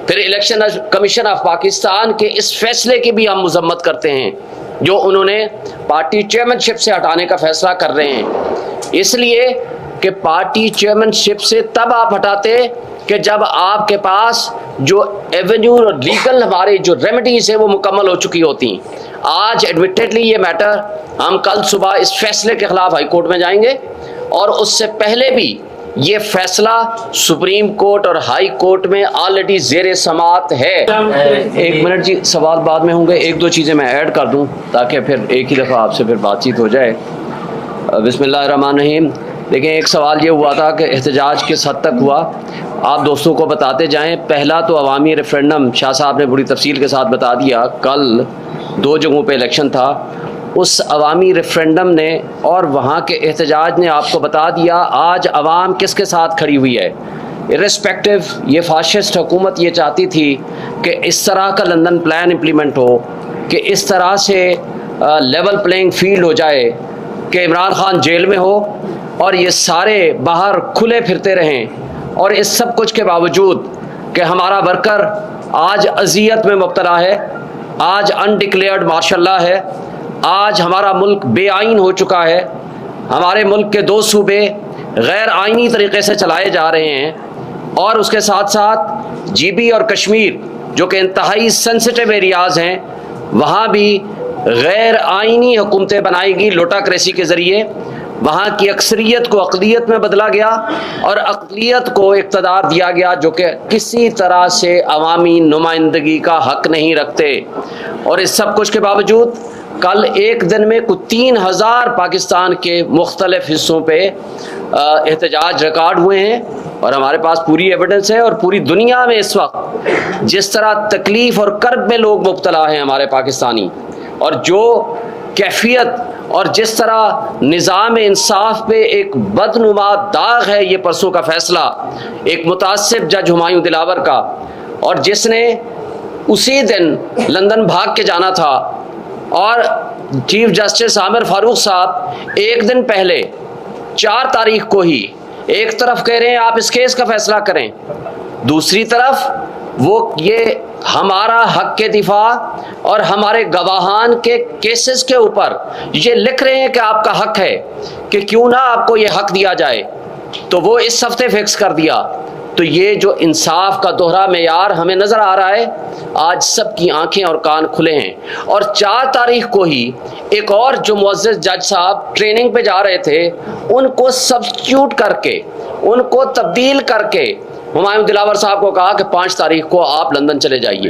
फिर election commission of Pakistan के इस फैसले की भी हम मजम्मत करते हैं जो उन्होंने पार्टी चेयरमैनशिप से हटाने का फैसला कर रहे हैं। इसलिए कि पार्टी चेयरमैनशिप से तब आप हटाते कि जब आपके पास जो एवेन्यू और लीगल हमारे जो रेमेडीज है वो मुकम्मल हो चुकी होती। आज एडमिटेडली ये मैटर हम कल सुबह इस फैसले के खिलाफ हाई कोर्ट में जाएंगे और उससे पहले भी ये फैसला सुप्रीम कोर्ट और हाई कोर्ट में ऑलरेडी जेर समाअत है। एक मिनट जी, सवाल बाद में होंगे, एक दो चीज़ें मैं ऐड कर दूं ताकि फिर एक ही दफ़ा आपसे फिर बातचीत हो जाए। बिस्मिल्लाहिर्रहमानिर्रहीम। देखें, एक सवाल ये हुआ था कि एहतजाज किस हद तक हुआ, आप दोस्तों को बताते जाएं। पहला तो अवामी रेफरेंडम शाह साहब ने बड़ी तफसील के साथ बता दिया। कल 2 जगहों पे इलेक्शन था, उस अवामी रेफरेंडम ने और वहाँ के एहतजाज ने आपको बता दिया आज अवाम किसके साथ खड़ी हुई है। इर्रेस्पेक्टिव ये फाशिस्ट हुकूमत ये चाहती थी कि इस तरह का लंदन प्लान इम्प्लीमेंट हो कि इस तरह से लेवल प्लेइंग फील्ड हो जाए कि इमरान खान जेल में हो और ये सारे बाहर खुले फिरते रहें। और इस सब कुछ के बावजूद कि हमारा वर्कर आज अजियत में मुब्तला है, आज अनडिक्लेयर्ड मार्शल लॉ है, आज हमारा मुल्क बेआइन हो चुका है, हमारे मुल्क के 2 सूबे गैर आइनी तरीके से चलाए जा रहे हैं और उसके साथ साथ GB और कश्मीर जो कि इंतहाई सेंसिटिव एरियाज़ हैं वहाँ भी गैर आइनी हुकूमतें बनाएगी लोटाक्रेसी के ज़रिए। वहाँ की अक्सरियत को अक़लियत में बदला गया और अक़लियत को इक़्तिदार दिया गया जो कि किसी तरह से अवामी नुमाइंदगी का हक़ नहीं रखते। और इस सब कुछ के बावजूद कल एक दिन में कुछ 3000 पाकिस्तान के मुख्तलिफ हिस्सों पे एहतजाज रिकॉर्ड हुए हैं और हमारे पास पूरी एविडेंस है। और पूरी दुनिया में इस वक्त जिस तरह तकलीफ़ और कर्ब में लोग मुब्तला हैं हमारे पाकिस्तानी, और जो कैफियत और जिस तरह निज़ाम इंसाफ पे एक बदनुमा दाग है ये परसों का फैसला एक मुतासिब जज हुमायूं दिलावर का, और जिसने उसी दिन लंदन भाग के जाना था और चीफ जस्टिस आमिर फारूक साहब एक दिन पहले 4 तारीख को ही एक तरफ कह रहे हैं आप इस केस का फैसला करें, दूसरी तरफ वो ये हमारा हक के दिफा और हमारे गवाहान के केसेस के ऊपर ये लिख रहे हैं कि आपका हक है कि क्यों ना आपको ये हक दिया जाए। तो वो इस हफ्ते फिक्स कर दिया। तो ये जो इंसाफ का दोहरा मेयार हमें नज़र आ रहा है, आज सबकी आंखें और कान खुले हैं। और 4 तारीख को ही एक और जो मुअज़्ज़ज़ जज साहब ट्रेनिंग पे जा रहे थे उनको सब्स्टिट्यूट करके, उनको तब्दील करके हुमायूं दिलावर साहब को कहा कि 5 तारीख को आप लंदन चले जाइए।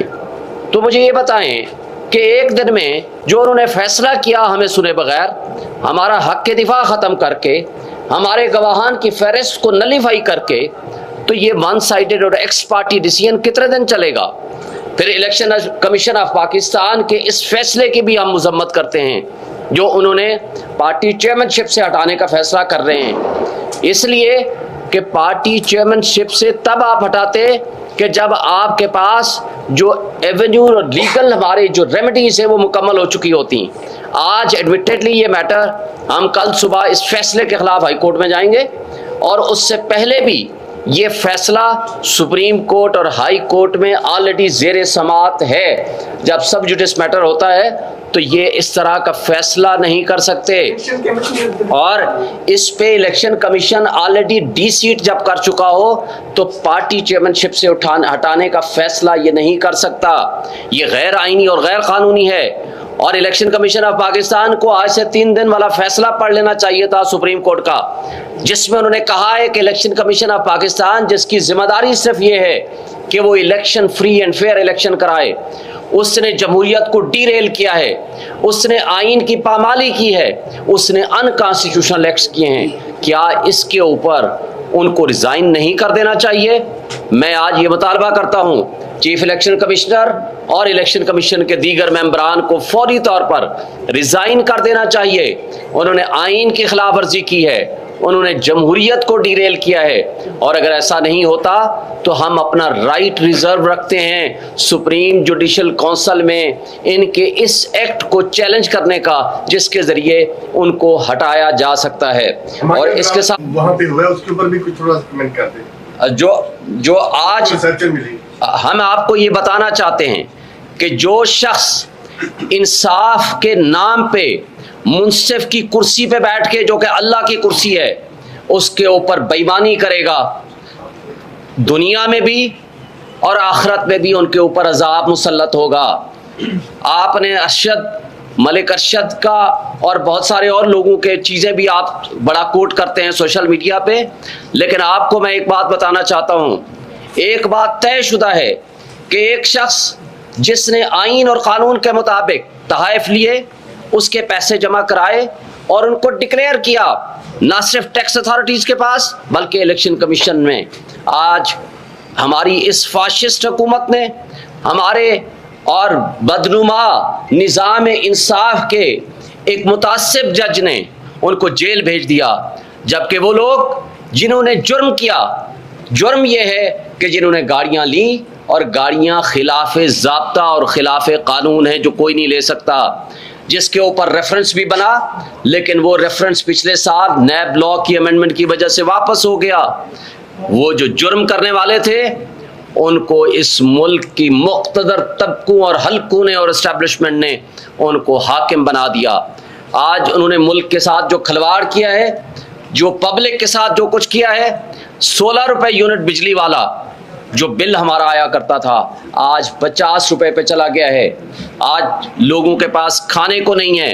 तो मुझे ये बताएं कि एक दिन में जो उन्होंने फैसला किया हमें सुने बगैर, हमारा हक के दिफा ख़त्म करके, हमारे गवाहान की फहरिस्त को नलीफाई करके, तो ये वन साइडेड और एक्स पार्टी डिसीजन कितने दिन चलेगा। फिर इलेक्शन कमीशन ऑफ पाकिस्तान के इस फैसले की भी हम मजम्मत करते हैं जो उन्होंने पार्टी चेयरमैनशिप से हटाने का फैसला कर रहे हैं। इसलिए कि पार्टी चेयरमैनशिप से तब आप हटाते कि जब आपके पास जो एवेन्यू और लीगल हमारे जो रेमेडीज है वो मुकम्मल हो चुकी होती। आज एडमिटेडली ये मैटर हम कल सुबह इस फैसले के खिलाफ हाई कोर्ट में जाएंगे और उससे पहले भी ये फैसला सुप्रीम कोर्ट और हाई कोर्ट में ऑलरेडी जेर समाअत है। जब सब जुडिस मैटर होता है तो ये इस तरह का फैसला नहीं कर सकते। और इस पे election commission already D seat जब कर चुका हो तो पार्टी चेयरमैनशिप से हटाने का फैसला ये नहीं कर सकता। ये गैर आइनी और गैर कानूनी है। और इलेक्शन कमीशन ऑफ पाकिस्तान को आज से 3 दिन वाला फैसला पढ़ लेना चाहिए था सुप्रीम कोर्ट का, जिसमें उन्होंने कहा है कि इलेक्शन कमीशन ऑफ पाकिस्तान जिसकी जिम्मेदारी सिर्फ ये है कि वो election free and fair election कराए, उसने जमहूरियत को डीरेल किया है, उसने आइन की पामाली की है, उसने अनकॉन्स्टिट्यूशनल एक्ट्स किए हैं। क्या इसके ऊपर उनको रिजाइन नहीं कर देना चाहिए? मैं आज ये मुतालबा करता हूँ चीफ इलेक्शन कमिश्नर और इलेक्शन कमीशन के दीगर मेंबरान को फौरी तौर पर रिजाइन कर देना चाहिए। उन्होंने आइन की खिलाफ वर्जी की है, उन्होंने जमहूरियत को डीरेल किया है। और अगर ऐसा नहीं होता तो हम अपना राइट रिजर्व रखते हैं सुप्रीम जुडिशल काउंसिल में इनके इस एक्ट को चैलेंज करने का, जिसके जरिए उनको हटाया जा सकता है। और इसके साथ वहाँ पे हुआ उसके ऊपर भी कुछ थोड़ा कमेंट करते हैं। जो आज हम आपको ये बताना चाहते हैं कि जो शख्स इंसाफ के नाम पे मुंसिफ की कुर्सी पे बैठ के, जो कि अल्लाह की कुर्सी है, उसके ऊपर बेईमानी करेगा, दुनिया में भी और आखिरत में भी उनके ऊपर अजाब मुसल्लत होगा। आपने अरशद, मलिक अरशद का और बहुत सारे और लोगों के चीज़ें भी आप बड़ा कोट करते हैं सोशल मीडिया पे, लेकिन आपको मैं एक बात बताना चाहता हूँ। एक बात तयशुदा है कि एक शख्स जिसने आइन और कानून के मुताबिक तहाइफ लिए, उसके पैसे जमा कराए और उनको डिक्लेयर किया, ना सिर्फ टैक्स अथॉरिटीज़ के पास बल्कि इलेक्शन कमीशन में। आज हमारी इस फाशिस्ट हुकूमत ने हमारे और बदनुमा निज़ाम इंसाफ के एक मुतासिब जज ने उनको जेल भेज दिया, जबकि वो लोग जिन्होंने जुर्म किया, जुर्म ये है कि जिन्होंने गाड़ियाँ ली और गाड़ियाँ खिलाफ ज़ाब्ता और खिलाफ कानून है, जो कोई नहीं ले सकता, जिसके ऊपर रेफरेंस भी बना, लेकिन वो रेफरेंस पिछले साल नैब लॉ की अमेंडमेंट की वजह से वापस हो गया। वो जो जुर्म करने वाले थे उनको इस मुल्क की मुख्तदर तबकों और हल्कों ने और इस्टेब्लिशमेंट ने उनको हाकिम बना दिया। आज उन्होंने मुल्क के साथ जो खिलवाड़ किया है, जो पब्लिक के साथ जो कुछ किया है, 16 रुपए यूनिट बिजली वाला जो बिल हमारा आया करता था आज 50 रुपए पे चला गया है। आज लोगों के पास खाने को नहीं है।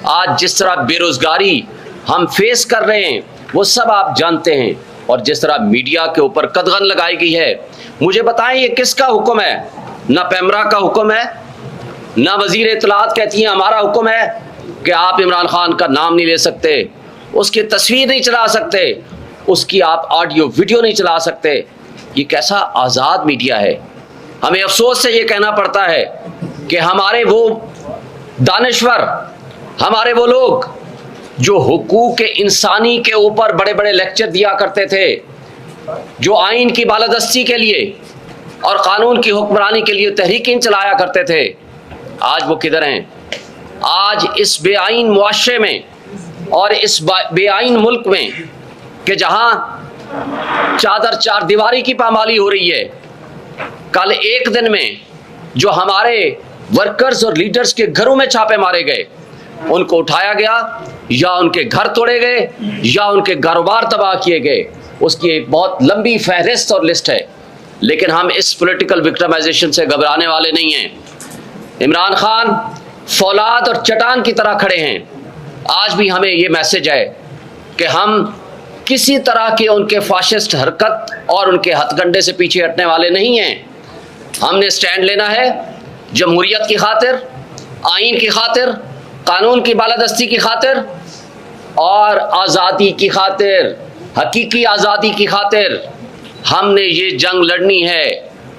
आज जिस तरह बेरोजगारी हम फेस कर रहे हैं वो सब आप जानते हैं, और जिस तरह मीडिया के ऊपर कदगन लगाई गई है, मुझे बताएं ये किसका हुक्म है? ना पैमरा का हुक्म है, ना वजीर इत्तलात कहती है हमारा हुक्म है कि आप इमरान खान का नाम नहीं ले सकते, उसकी तस्वीर नहीं चला सकते, उसकी आप ऑडियो वीडियो नहीं चला सकते। ये कैसा आज़ाद मीडिया है? हमें अफसोस से ये कहना पड़ता है कि हमारे वो दानिश्वर, हमारे वो लोग जो हुकूक इंसानी के ऊपर बड़े बड़े लेक्चर दिया करते थे, जो आइन की बालादस्ती के लिए और कानून की हुक्मरानी के लिए तहरीकें चलाया करते थे, आज वो किधर हैं? आज इस बेआइन मुआशरे में और इस बेआइन मुल्क में कि जहां चादर चार दीवारी की पामाली हो रही है, कल एक दिन में जो हमारे वर्कर्स और लीडर्स के घरों में छापे मारे गए, उनको उठाया गया या उनके घर तोड़े गए या उनके कारोबार तबाह किए गए, उसकी एक बहुत लंबी फहरिस्त और लिस्ट है। लेकिन हम इस पॉलिटिकल विक्टिमाइजेशन से घबराने वाले नहीं हैं। इमरान खान फौलाद और चट्टान की तरह खड़े हैं। आज भी हमें ये मैसेज है कि हम किसी तरह के उनके फाशिस्ट हरकत और उनके हथकंडे से पीछे हटने वाले नहीं हैं। हमने स्टैंड लेना है जमहूरियत की खातिर, आइन की खातिर, कानून की बालादस्ती की खातिर और आज़ादी की खातिर, हकीकी आज़ादी की खातिर। हमने ये जंग लड़नी है,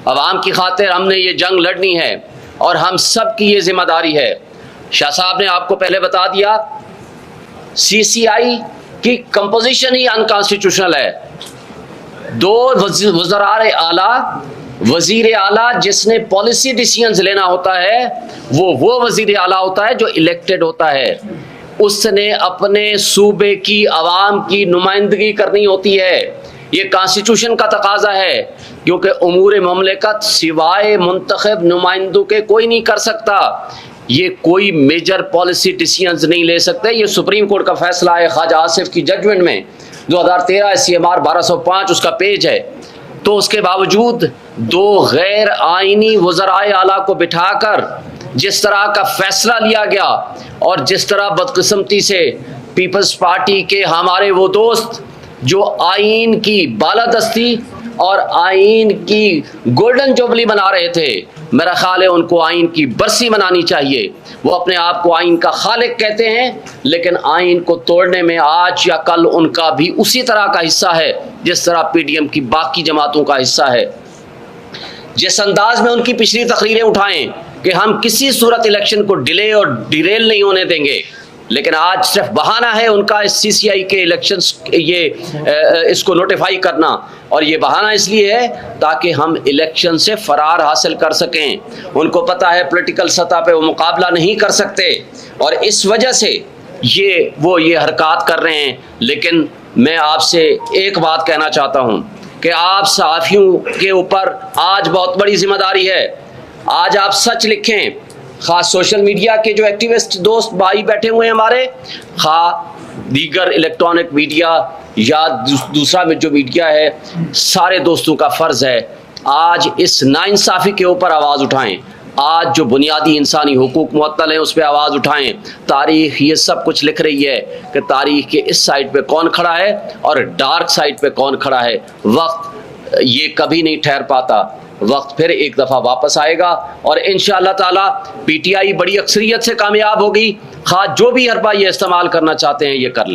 अवाम की खातिर हमने ये जंग लड़नी है और हम सब की ये जिम्मेदारी है। शाह साहब ने आपको पहले बता दिया, CCI की कंपोजिशन ही अनकॉन्स्टिट्यूशनल है। 2 वज़राए आला, वज़ीर आला जिसने पॉलिसी डिसीजंस लेना होता है वो वज़ीर आला होता है जो इलेक्टेड होता है। उसने अपने सूबे की आवाम की नुमाइंदगी करनी होती है। ये कॉन्स्टिट्यूशन का तकाजा है, क्योंकि उमूर ममलिकत सिवाय मुंतखब नुमाइंदों के कोई नहीं कर सकता। ये कोई मेजर पॉलिसी डिसीजंस नहीं ले सकते। ये सुप्रीम कोर्ट का फैसला है ख्वाजा आसिफ की जजमेंट में 2013 CMR 1205 उसका पेज है। तो उसके बावजूद 2 गैर आइनी वज़राए आला को बिठाकर जिस तरह का फैसला लिया गया और जिस तरह बदकिस्मती से पीपल्स पार्टी के हमारे वो दोस्त जो आइन की बालादस्ती और आइन की गोल्डन जुबली मना रहे थे, मेरा ख्याल है उनको आइन की बरसी मनानी चाहिए। वो अपने आप को आइन का खालिक कहते हैं, लेकिन आइन को तोड़ने में आज या कल उनका भी उसी तरह का हिस्सा है जिस तरह PDM की बाकी जमातों का हिस्सा है। जिस अंदाज में उनकी पिछली तकरीरें उठाएं कि हम किसी सूरत इलेक्शन को डिले और डिरेल नहीं होने देंगे, लेकिन आज सिर्फ बहाना है उनका इस CCI के इलेक्शंस इसको नोटिफाई करना, और ये बहाना इसलिए है ताकि हम इलेक्शन से फरार हासिल कर सकें। उनको पता है पॉलिटिकल सतह पे वो मुकाबला नहीं कर सकते और इस वजह से ये हरकत कर रहे हैं। लेकिन मैं आपसे एक बात कहना चाहता हूँ कि आप सहाफ़ियों के ऊपर आज बहुत बड़ी जिम्मेदारी है। आज आप सच लिखें, खास सोशल मीडिया के जो एक्टिविस्ट दोस्त भाई बैठे हुए हैं हमारे, दीगर इलेक्ट्रॉनिक मीडिया या दूसरा में जो मीडिया है, सारे दोस्तों का फ़र्ज़ है आज इस नाइंसाफ़ी के ऊपर आवाज़ उठाएं। आज जो बुनियादी इंसानी हुकूक मुअत्तल हैं उस पर आवाज़ उठाएं। तारीख़ ये सब कुछ लिख रही है कि तारीख़ के इस साइड पे कौन खड़ा है और डार्क साइड पे कौन खड़ा है। वक्त ये कभी नहीं ठहर पाता, वक्त फिर एक दफ़ा वापस आएगा और इंशाअल्लाह ताला PTI बड़ी अक्सरियत से कामयाब होगी। खास जो भी हरबा ये इस्तेमाल करना चाहते हैं ये कर लें।